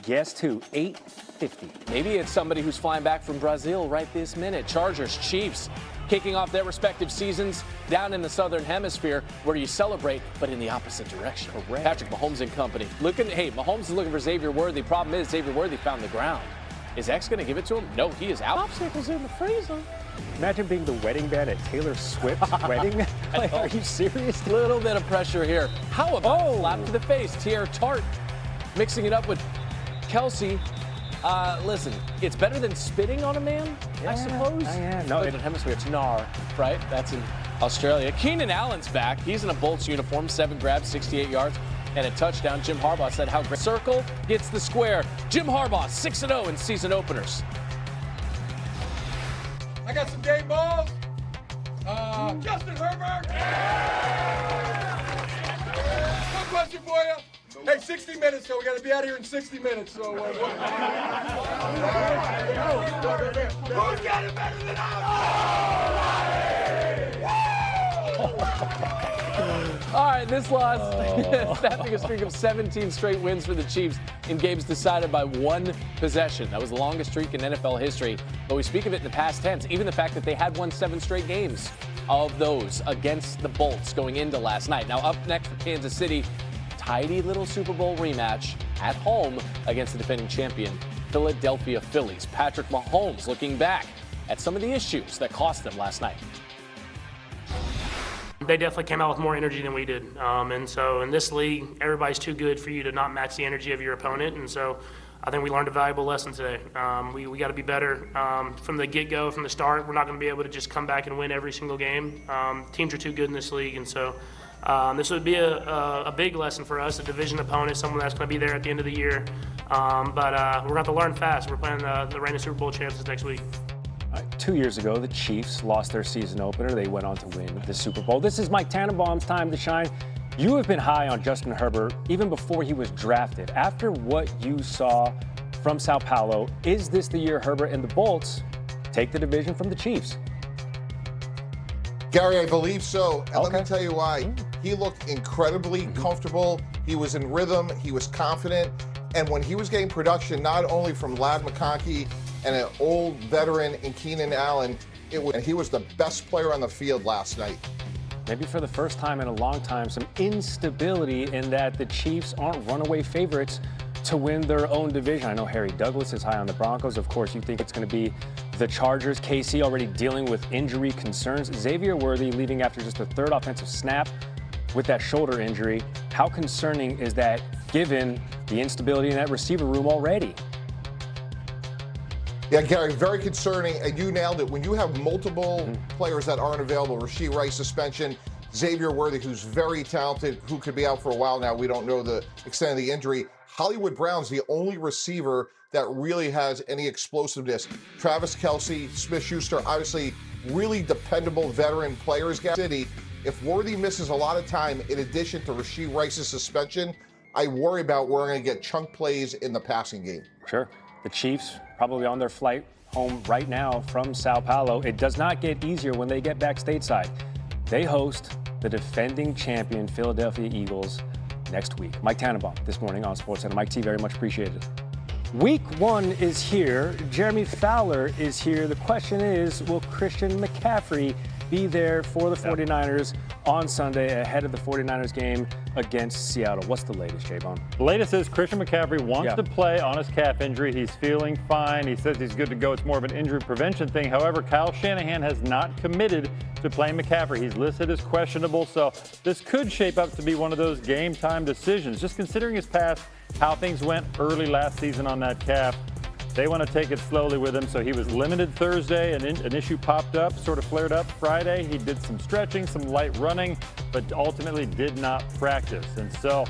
Guess who? 8:50. Maybe it's somebody who's flying back from Brazil right this minute. Chargers, Chiefs, kicking off their respective seasons down in the Southern Hemisphere where you celebrate, but in the opposite direction. Correct. Patrick Mahomes and company. Mahomes is looking for Xavier Worthy. Problem is, Xavier Worthy found the ground. Is X going to give it to him? No, he is out. Popsicles in the freezer. Imagine being the wedding band at Taylor Swift's wedding. Like, are you serious? A little bit of pressure here. How about a slap to the face? Tier Tart mixing it up with Kelsey. Listen, it's better than spitting on a man, I suppose. Yeah. No, in the hemisphere, it's gnar, right? That's in Australia. Keenan Allen's back. He's in a Bolts uniform, 7 grabs, 68 yards, and a touchdown. Jim Harbaugh said how great. Circle gets the square. Jim Harbaugh, 6-0 in season openers. I got some game balls. Justin Herbert. One question for you. Hey, 60 minutes, so we got to be out here in 60 minutes. So, who's got it better than us? All right, this loss, snapping a streak of 17 straight wins for the Chiefs in games decided by 1 possession. That was the longest streak in NFL history. But we speak of it in the past tense. Even the fact that they had won 7 straight games of those against the Bolts going into last night. Now up next for Kansas City, tidy little Super Bowl rematch at home against the defending champion, Philadelphia Phillies. Patrick Mahomes looking back at some of the issues that cost them last night. They definitely came out with more energy than we did. And so in this league, everybody's too good for you to not match the energy of your opponent. And so I think we learned a valuable lesson today. We got to be better from the get-go, from the start. We're not going to be able to just come back and win every single game. Teams are too good in this league. And so this would be a big lesson for us, a division opponent, someone that's going to be there at the end of the year. But we're going to have to learn fast. We're playing the reigning Super Bowl champions next week. 2 years ago, the Chiefs lost their season opener. They went on to win the Super Bowl. This is Mike Tannenbaum's time to shine. You have been high on Justin Herbert even before he was drafted. After what you saw from Sao Paulo, is this the year Herbert and the Bolts take the division from the Chiefs? Gary, I believe so. And Okay. let me tell you why. He looked incredibly comfortable. He was in rhythm. He was confident. And when he was getting production, not only from Ladd McConkey and an old veteran in Keenan Allen, and he was the best player on the field last night. Maybe for the first time in a long time, some instability in that the Chiefs aren't runaway favorites to win their own division. I know Harry Douglas is high on the Broncos. Of course, you think it's going to be the Chargers. KC already dealing with injury concerns. Xavier Worthy leaving after just the 3rd offensive snap with that shoulder injury. How concerning is that given the instability in that receiver room already? Yeah, Gary, very concerning, and you nailed it. When you have multiple players that aren't available, Rashee Rice suspension, Xavier Worthy, who's very talented, who could be out for a while now. We don't know the extent of the injury. Hollywood Brown's the only receiver that really has any explosiveness. Travis Kelce, Smith-Schuster, obviously really dependable veteran players. City, if Worthy misses a lot of time, in addition to Rashee Rice's suspension, I worry about where we're going to get chunk plays in the passing game. Sure. The Chiefs probably on their flight home right now from Sao Paulo. It does not get easier when they get back stateside. They host the defending champion Philadelphia Eagles next week. Mike Tannenbaum this morning on SportsCenter. Mike T, very much appreciated. Week 1 is here. Jeremy Fowler is here. The question is, will Christian McCaffrey be there for the 49ers on Sunday ahead of the 49ers game against Seattle? What's the latest, J-Bone? The latest is Christian McCaffrey wants to play on his calf injury. He's feeling fine. He says he's good to go. It's more of an injury prevention thing. However, Kyle Shanahan has not committed to playing McCaffrey. He's listed as questionable, so this could shape up to be one of those game time decisions. Just considering his past, how things went early last season on that calf, they want to take it slowly with him. So he was limited Thursday. An issue popped up, sort of flared up Friday. He did some stretching, some light running, but ultimately did not practice. And so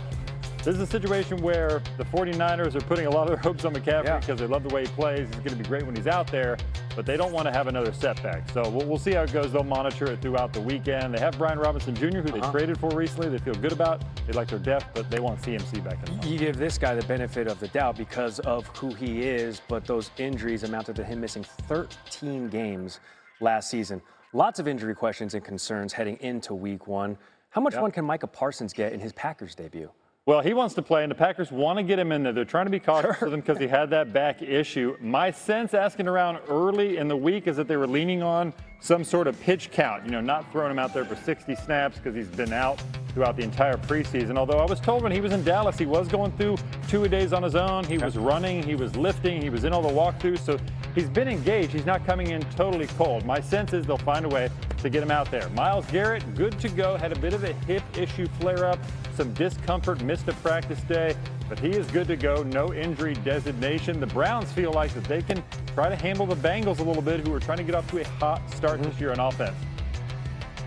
this is a situation where the 49ers are putting a lot of their hopes on McCaffrey because they love the way he plays. He's going to be great when he's out there, but they don't want to have another setback. So we'll see how it goes. They'll monitor it throughout the weekend. They have Brian Robinson Jr., who they traded for recently. They feel good about. They like their depth, but they want CMC back in the lineup. You give this guy the benefit of the doubt because of who he is, but those injuries amounted to him missing 13 games last season. Lots of injury questions and concerns heading into week 1. How much fun can Micah Parsons get in his Packers debut? Well, he wants to play, and the Packers want to get him in there. They're trying to be cautious with him because he had that back issue. My sense, asking around early in the week, is that they were leaning on some sort of pitch count, not throwing him out there for 60 snaps because he's been out throughout the entire preseason. Although I was told when he was in Dallas, he was going through 2-a-days on his own. He was running, he was lifting, he was in all the walkthroughs. So he's been engaged. He's not coming in totally cold. My sense is they'll find a way to get him out there. Myles Garrett, good to go. Had a bit of a hip issue flare-up, some discomfort, missed a practice day, but he is good to go. No injury designation. The Browns feel like that they can try to handle the Bengals a little bit, who are trying to get off to a hot start this year on offense.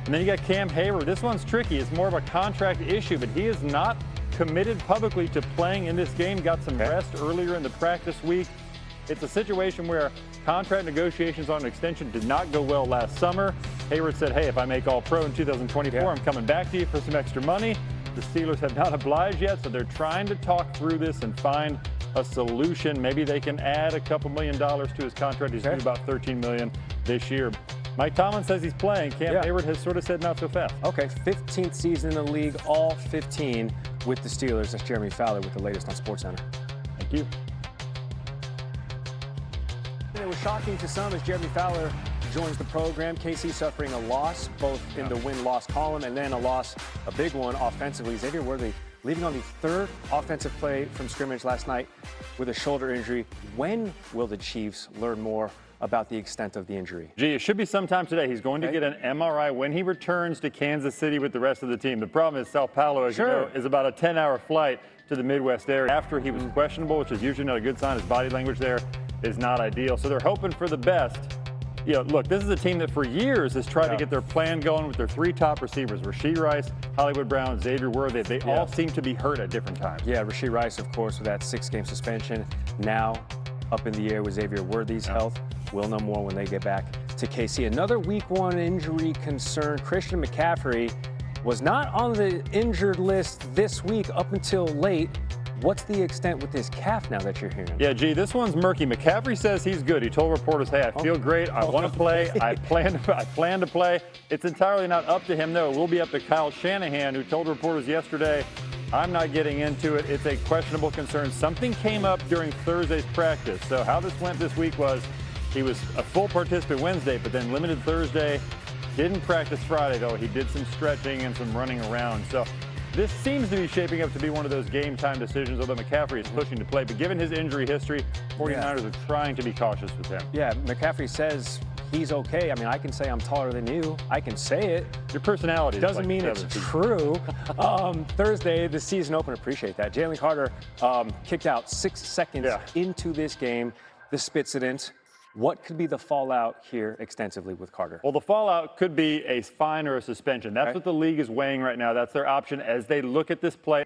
And then you got Cam Herbert. This one's tricky. It's more of a contract issue, but he is not committed publicly to playing in this game. Got some rest earlier in the practice week. It's a situation where contract negotiations on an extension did not go well last summer. Herbert said, hey, if I make All-Pro in 2024, I'm coming back to you for some extra money. The Steelers have not obliged yet, so they're trying to talk through this and find a solution. Maybe they can add a couple $1 million to his contract. He's due about $13 million this year. Mike Tomlin says he's playing. Cam Herbert has sort of said not so fast. Okay, 15th season in the league, all 15 with the Steelers. That's Jeremy Fowler with the latest on SportsCenter. Thank you. It was shocking to some as Jeremy Fowler joins the program. KC suffering a loss, both in the win-loss column and then a big one offensively. Xavier Worthy leaving on the third offensive play from scrimmage last night with a shoulder injury. When will the Chiefs learn more about the extent of the injury? Gee, it should be sometime today. He's going to get an MRI when he returns to Kansas City with the rest of the team. The problem is Sao Paulo, as you know, is about a 10-hour flight to the Midwest area. After he was questionable, which is usually not a good sign. His body language there is not ideal. So they're hoping for the best. Look, this is a team that for years has tried to get their plan going with their three top receivers, Rashee Rice, Hollywood Brown, Xavier Worthy. They all seem to be hurt at different times. Yeah, Rashee Rice, of course, with that 6-game suspension. Now up in the air with Xavier Worthy's health. We'll know more when they get back to KC. Another Week 1 injury concern. Christian McCaffrey was not on the injured list this week up until late. What's the extent with his calf now that you're hearing? Yeah, gee, this one's murky. McCaffrey says he's good. He told reporters, hey, I feel great. I want to play. I plan to play. It's entirely not up to him, though. It will be up to Kyle Shanahan, who told reporters yesterday, I'm not getting into it. It's a questionable concern. Something came up during Thursday's practice. So how this went this week was he was a full participant Wednesday, but then limited Thursday. Didn't practice Friday, though. He did some stretching and some running around. So this seems to be shaping up to be one of those game-time decisions, although McCaffrey is pushing to play. But given his injury history, 49ers are trying to be cautious with him. Yeah, McCaffrey says he's okay. I mean, I can say I'm taller than you. I can say it. Your personality doesn't mean it's true. Thursday, the season opener, appreciate that. Jalen Carter kicked out 6 seconds into this game. This spits it in. What could be the fallout here extensively with Carter? Well, the fallout could be a fine or a suspension. That's what the league is weighing right now. That's their option as they look at this play.